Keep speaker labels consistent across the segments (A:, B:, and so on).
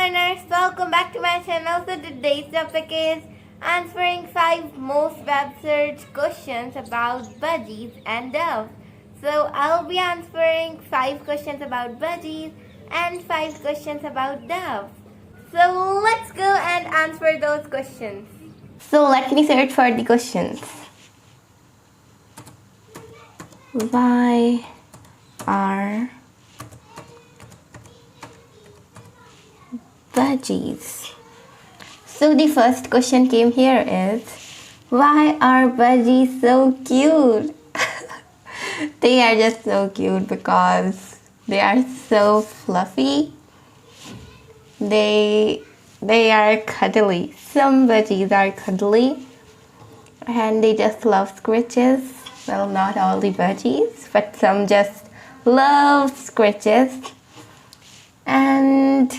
A: learners, welcome back to my channel. So today's topic is answering 5 most web search questions about budgies and doves. So I'll be answering 5 questions about budgies and 5 questions about doves. So let's go and answer those questions. So let me search for the questions. Why are budgies? So the first question came here is, why are budgies so cute? They are just so cute because they are so fluffy. They are cuddly. Some budgies are cuddly and they just love scratches. Well, not all the budgies, but some just love scratches. And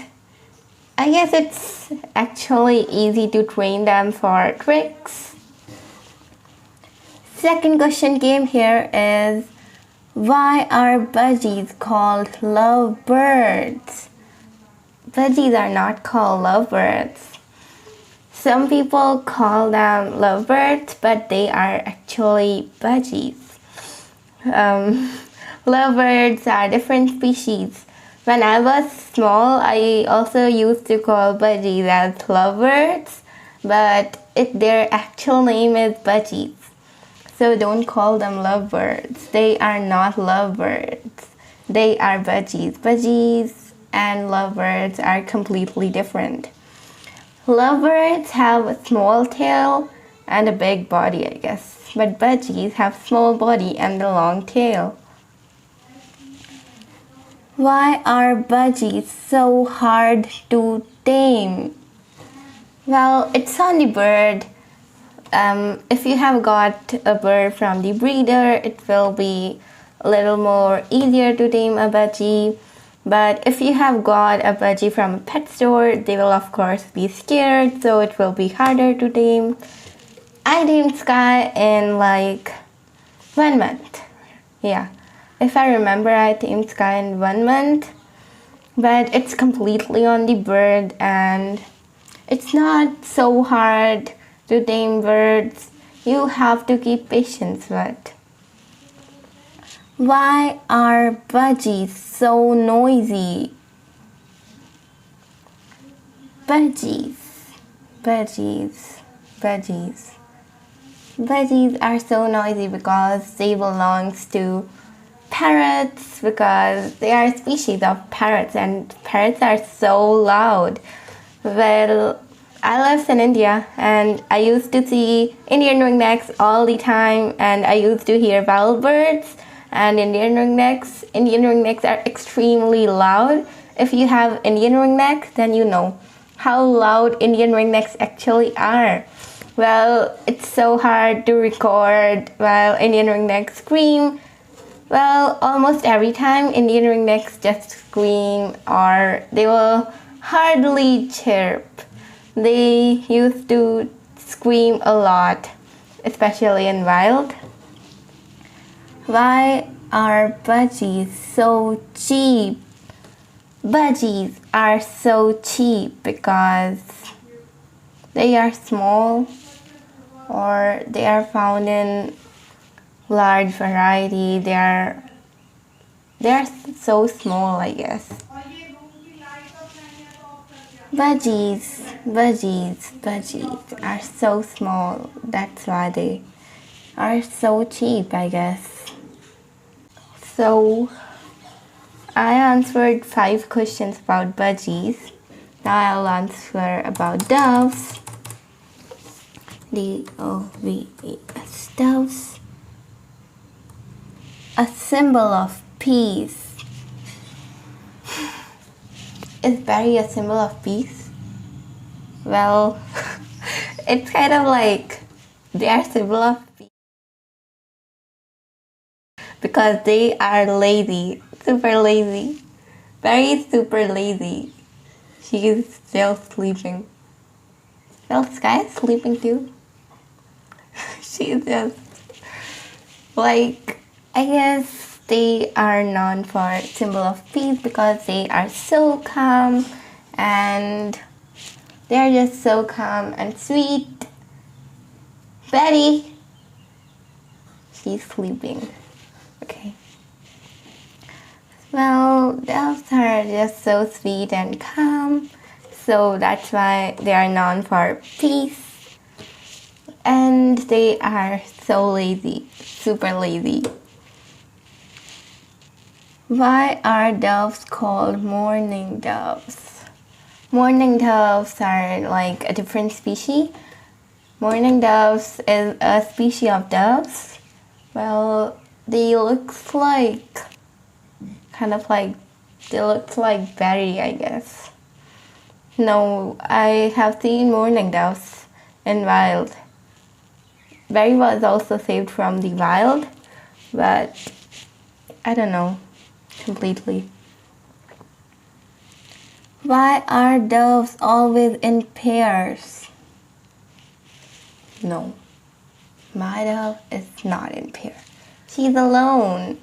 A: I guess it's actually easy to train them for tricks. Second question came here is, why are budgies called lovebirds? Budgies are not called lovebirds. Some people call them lovebirds, but they are actually budgies. Lovebirds are different species. When I was small, I also used to call budgies as lovebirds, but their actual name is budgies. So don't call them lovebirds. They are not lovebirds. They are budgies. Budgies and lovebirds are completely different. Lovebirds have a small tail and a big body, I guess. But budgies have small body and a long tail. Why are budgies so hard to tame? Well, it's on the bird. If you have got a bird from the breeder, it will be a little more easier to tame a budgie. But if you have got a budgie from a pet store, they will of course be scared, so it will be harder to tame. I tamed Sky in like 1 month. Yeah, if I remember, I tamed Sky in 1 month. But it's completely on the bird and it's not so hard to tame birds. You have to keep patience with. Why are budgies so noisy? Budgies are so noisy because they belong to parrots, because they are a species of parrots and parrots are so loud. Well, I live in India and I used to see Indian ringnecks all the time and I used to hear wild birds. And Indian ringnecks are extremely loud. If you have Indian ringneck, then you know how loud Indian ringnecks actually are. Well, it's so hard to record while Indian ringnecks scream. Well, almost every time Indian ringnecks just scream or they will hardly chirp. They used to scream a lot, especially in wild. Why are budgies so cheap? Budgies are so cheap because they are small or they are found in large variety. They are so small, I guess. Budgies are so small. That's why they are so cheap, I guess. So I answered 5 questions about budgies. Now I'll answer about doves. D-O-V-E-S, doves. A symbol of peace. Is berry a symbol of peace? Well, it's kind of like they are symbol of peace because they are lazy, super lazy. Berry is super lazy. She is still sleeping. Well, Sky is sleeping too. She's just like, I guess they are known for symbol of peace because they are so calm and they're just so calm and sweet. Betty, she's sleeping. Okay. Well, doves are just so sweet and calm, so that's why they are known for peace. And they are so lazy, super lazy. Why are doves called mourning doves? Mourning doves are like a different species. Mourning doves is a species of doves. Well, they look like berry, I guess. No, I have seen mourning doves in wild. Berry was also saved from the wild, but I don't know completely. Why are doves always in pairs? No, my dove is not in pair. She's alone.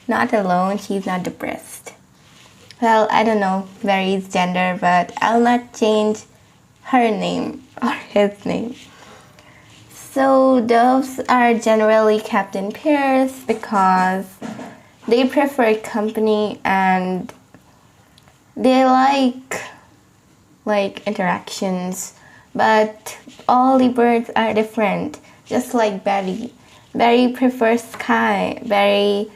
A: Not alone, she's not depressed. Well, I don't know Berry's gender, but I'll not change her name or his name. So doves are generally kept in pairs because they prefer company and they like interactions. But all the birds are different, just like Berry. Berry prefers sky. Berry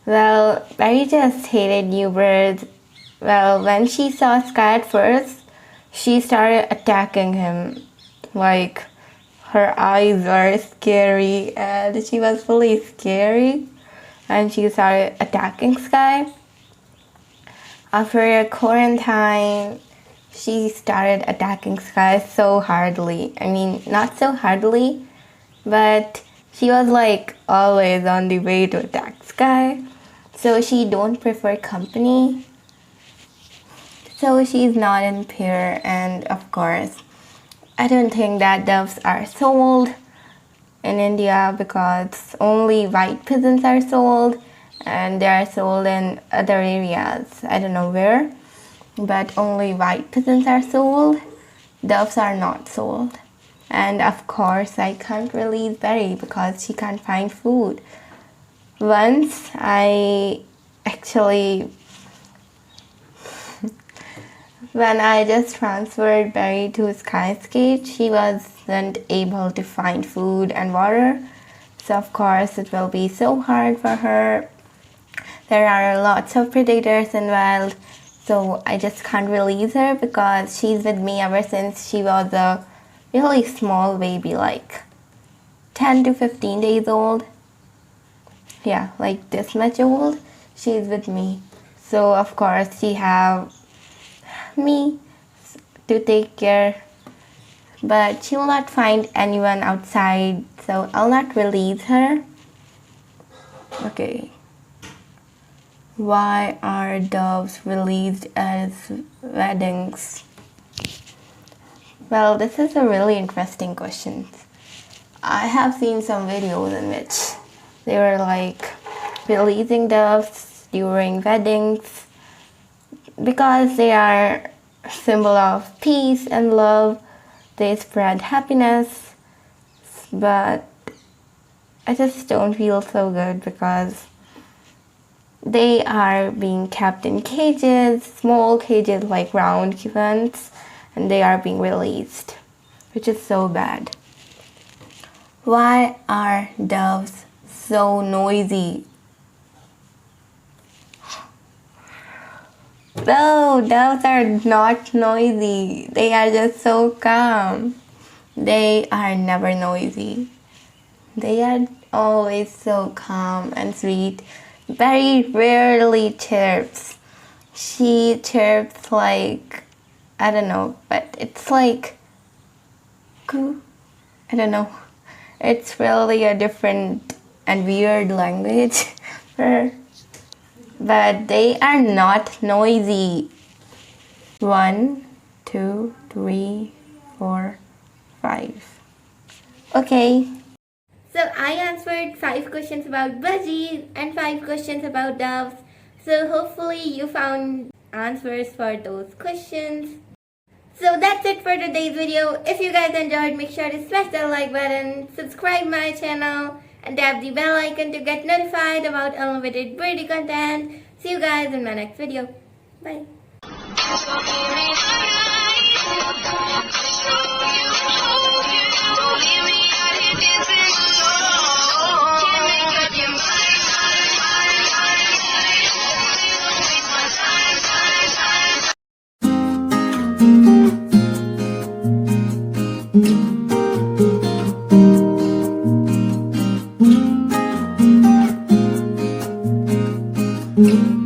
A: just hated new birds. Well, when she saw Sky at first, she started attacking him. Like, her eyes were scary and she was fully scary. And she started attacking Sky. After a quarantine, she started attacking Sky so hardly. I mean, not so hardly, but she was like always on the way to attack Sky. So she don't prefer company. So she's not in pair, and of course, I don't think that doves are sold in India because only white pigeons are sold and they are sold in other areas. I don't know where, but only white pigeons are sold. Doves are not sold. And of course, I can't release Berry because she can't find food. Once when I just transferred Berry to Sky's cage, she wasn't able to find food and water. So of course it will be so hard for her. There are lots of predators in wild, so I just can't release her because she's with me ever since she was a really small baby, like 10 to 15 days old. Yeah, like this much old. She's with me. So of course she have me to take care, but she will not find anyone outside, so I'll not release her. Okay. Why are doves released as weddings? Well, this is a really interesting question. I have seen some videos in which they were like releasing doves during weddings because they are a symbol of peace and love. They spread happiness, but I just don't feel so good because they are being kept in cages, small cages like round ones, and they are being released, which is so bad. Why are doves so noisy? No, doves are not noisy. They are just so calm. They are never noisy. They are always so calm and sweet. Very rarely chirps. She chirps like, I don't know, but it's like, coo. I don't know. It's really a different and weird language for her. But they are not noisy. 1, 2, 3, 4, 5. Okay. So I answered 5 questions about budgies and 5 questions about doves. So hopefully you found answers for those questions. So that's it for today's video. If you guys enjoyed, make sure to smash the like button, subscribe my channel, and tap the bell icon to get notified about unlimited birdie content. See you guys in my next video. Bye.
B: Thank you.